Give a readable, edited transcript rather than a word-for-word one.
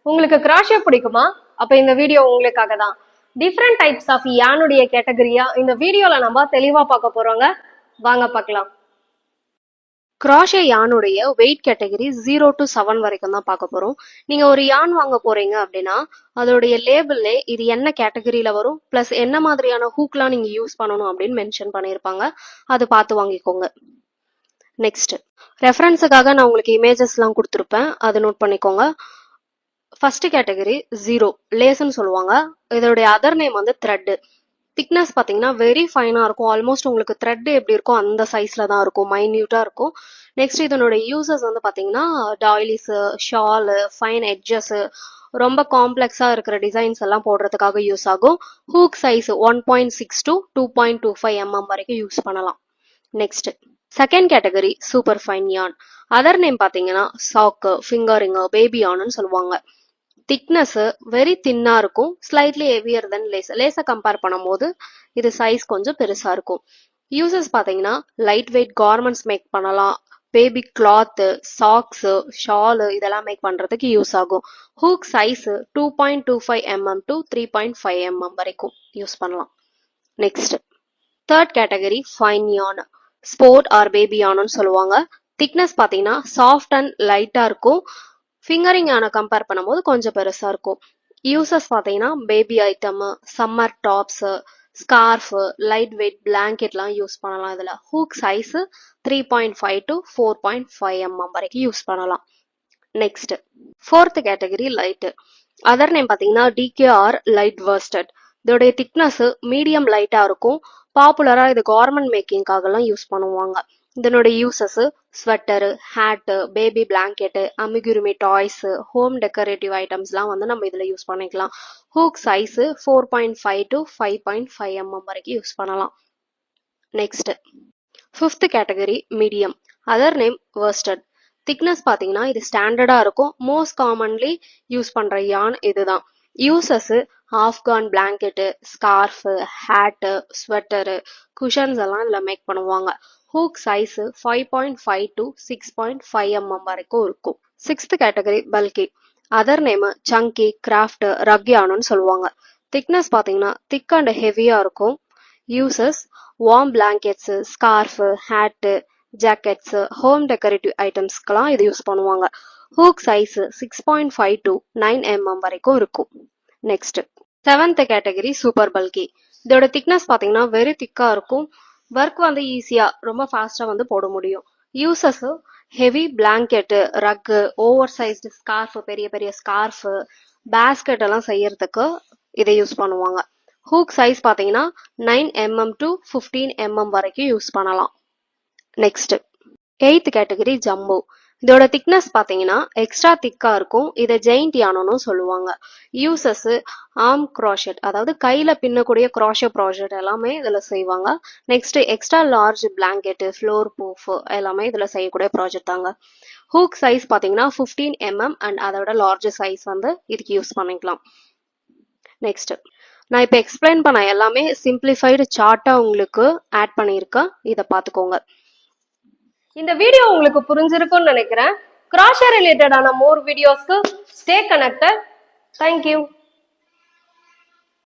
உங்களுக்கு கிராஷே பிடிக்குமா? அப்ப இந்த வீடியோ உங்களுக்காக தான். டிஃப்ரெண்ட் டைப்ஸ் ஆஃப் யானுடைய கேட்டகரியா இந்த வீடியோல நம்ம தெளிவா பார்க்க போறோங்க. வாங்க பார்க்கலாம். கிராஷே யானுடைய வெயிட் கேட்டகரி 0 to 7 வரைக்கும் தான் பார்க்க போறோம். நீங்க ஒரு யான் வாங்க போறீங்க அப்படின்னா அதோடைய லேபிள்ல இது என்ன கேட்டகரியில வரும் பிளஸ் என்ன மாதிரியான ஹூக்லாம் நீங்க யூஸ் பண்ணணும் அப்படின்னு மென்ஷன் பண்ணியிருப்பாங்க. அது பார்த்து வாங்கிக்கோங்க. நெக்ஸ்ட் ரெஃபரன்ஸுக்காக நான் உங்களுக்கு இமேஜஸ்லாம் கொடுத்துருப்பேன், அதை நோட் பண்ணிக்கோங்க. ஃபர்ஸ்ட் கேட்டகரி 0 லேஸ்ன்னு சொல்லுவாங்க. இதோடைய அதர் நேம் வந்து த்ரெட். திக்னஸ் பார்த்தீங்கன்னா வெரி ஃபைனாக இருக்கும். ஆல்மோஸ்ட் உங்களுக்கு த்ரெட் எப்படி இருக்கோ அந்த சைஸில் தான் இருக்கும், மைன்யூட்டாக இருக்கும். நெக்ஸ்ட் இதனுடைய யூசஸ் வந்து பார்த்தீங்கன்னா டாய்லிஸு, ஷாலு, ஃபைன் எட்ஜஸ்ஸு, ரொம்ப காம்ப்ளெக்ஸாக இருக்கிற டிசைன்ஸ் எல்லாம் போடுறதுக்காக யூஸ் ஆகும். ஹூக் சைஸ் 1.6 to 2.25 mm வரைக்கும் யூஸ் பண்ணலாம். Next second category super fine யான். அதர் நேம் பார்த்தீங்கன்னா சாக்கு, ஃபிங்கரிங்கு, பேபி யான்னு சொல்லுவாங்க. திக்னஸ் வெரி தின்னா இருக்கும், ஸ்லைட்லி ஹெவியர் தென் லேஸ். லேஸை கம்பேர் பண்ணும்போது இது சைஸ் கொஞ்சம் பெருசா இருக்கும். யூசஸ் பார்த்தீங்கன்னா லைட் வெயிட் கார்மெண்ட்ஸ் மேக் பண்ணலாம், பேபி கிளாத்து, சாக்ஸு, ஷாலு இதெல்லாம் மேக் பண்றதுக்கு யூஸ் ஆகும். Hook size 2.25 mm to 3.5 mm வரைக்கும் யூஸ் பண்ணலாம். Next third category fine yarn, sport or baby யான்னு சொல்லுவாங்க. திக்னஸ் பார்த்தீங்கன்னா சாஃப்ட் அண்ட் லைட்டா இருக்கும். ஃபிங்கரிங் யானை கம்பேர் பண்ணும்போது கொஞ்சம் பெருசா இருக்கும். யூசஸ் பார்த்தீங்கன்னா baby item, summer tops, scarf, light weight பிளாங்கெட்லாம் யூஸ் பண்ணலாம். இதில் ஹூக் சைஸ் 3.5 to 4.5 mm வரைக்கும் யூஸ் பண்ணலாம். Next fourth category light. Other name பார்த்தீங்கன்னா டிகேஆர் லைட் வர்ஸ்டட். இதோடைய திக்னஸ் மீடியம் லைட்டா இருக்கும். பாப்புலரா இது கார்மெண்ட் மேக்கிங்காகலாம் யூஸ் பண்ணுவாங்க. இதனுடைய uses sweater, hat, baby blanket, amigurumi toys, home decorative ஐட்டம்ஸ்லாம் வந்து நம்ம இதில் யூஸ் பண்ணிக்கலாம். ஹூக் சைஸ் 4.5 to 5.5 mm வரைக்கும் யூஸ் பண்ணலாம். Next fifth category medium. Other name worsted. Thickness பார்த்தீங்கன்னா இது ஸ்டாண்டர்டா இருக்கும். மோஸ்ட் காமன்லி யூஸ் பண்ற யான் இதுதான். Uses afghan blanket, scarf, hat, sweater, cushions எல்லாம் இதில் மேக் பண்ணுவாங்க. ஹூக் சைஸ் 5.5 to 6.5 mm வரைக்கும் இருக்கும். Sixth category bulky. Other name chunky, craft, ரக்யானுன்னு சொல்லுவாங்க. திக்னஸ் பார்த்தீங்கன்னா திக் அண்ட் ஹெவியா இருக்கும். Uses warm blankets, scarf, hat, jackets, home decorative ஐட்டம்ஸ்க்கெல்லாம் இது யூஸ் பண்ணுவாங்க. ஹூக் சைஸ் 6.5 to 9 mm வரைக்கும் இருக்கும். நெக்ஸ்ட் செவன்த் கேட்டகரி சூப்பர் பல்கி. இதோட திக்னஸ் பார்த்தீங்கன்னா வெரி திக்கா இருக்கும். ஒர்க் வந்து ஈஸியா ரொம்ப ஃபாஸ்டா வந்து போட முடியும். Uses heavy blanket, rug, over sized scarf, பெரிய பெரிய ஸ்கார்ஃப், பேஸ்கெட் எல்லாம் செய்யறதுக்கு இதை யூஸ் பண்ணுவாங்க. ஹூக் சைஸ் பார்த்தீங்கன்னா 9 mm to 15 mm வரைக்கும் யூஸ் பண்ணலாம். Next eighth category jumbo. இதோட திக்னஸ் பார்த்தீங்கன்னா எக்ஸ்ட்ரா திக்கா இருக்கும். இதை ஜெயிண்ட் யானோன்னு சொல்லுவாங்க. யூசஸ் ஆர்ம் க்ராஷெட், அதாவது கையில பின்னக்கூடிய க்ராஷோ ப்ராஜெக்ட் எல்லாமே இதுல செய்வாங்க. Next extra large blanket, floor pouf எல்லாமே இதுல செய்யக்கூடிய ப்ராஜெக்ட் தாங்க. ஹூக் சைஸ் பார்த்தீங்கன்னா 15 mm அண்ட் அதோட லார்ஜ் சைஸ் வந்து இதுக்கு யூஸ் பண்ணிக்கலாம். நெக்ஸ்ட் நான் இப்போ எக்ஸ்பிளைன் பண்ண எல்லாமே சிம்பிளிஃபைடு சார்ட்டா உங்களுக்கு ஆட் பண்ணியிருக்கேன், இதை பார்த்துக்கோங்க. இந்த வீடியோ உங்களுக்கு புரிஞ்சிருக்கும்னு நினைக்கிறேன். கிராஷே ரிலேட்டடான மோர் வீடியோஸ்க்கு ஸ்டே கனெக்டட். தேங்க்யூ.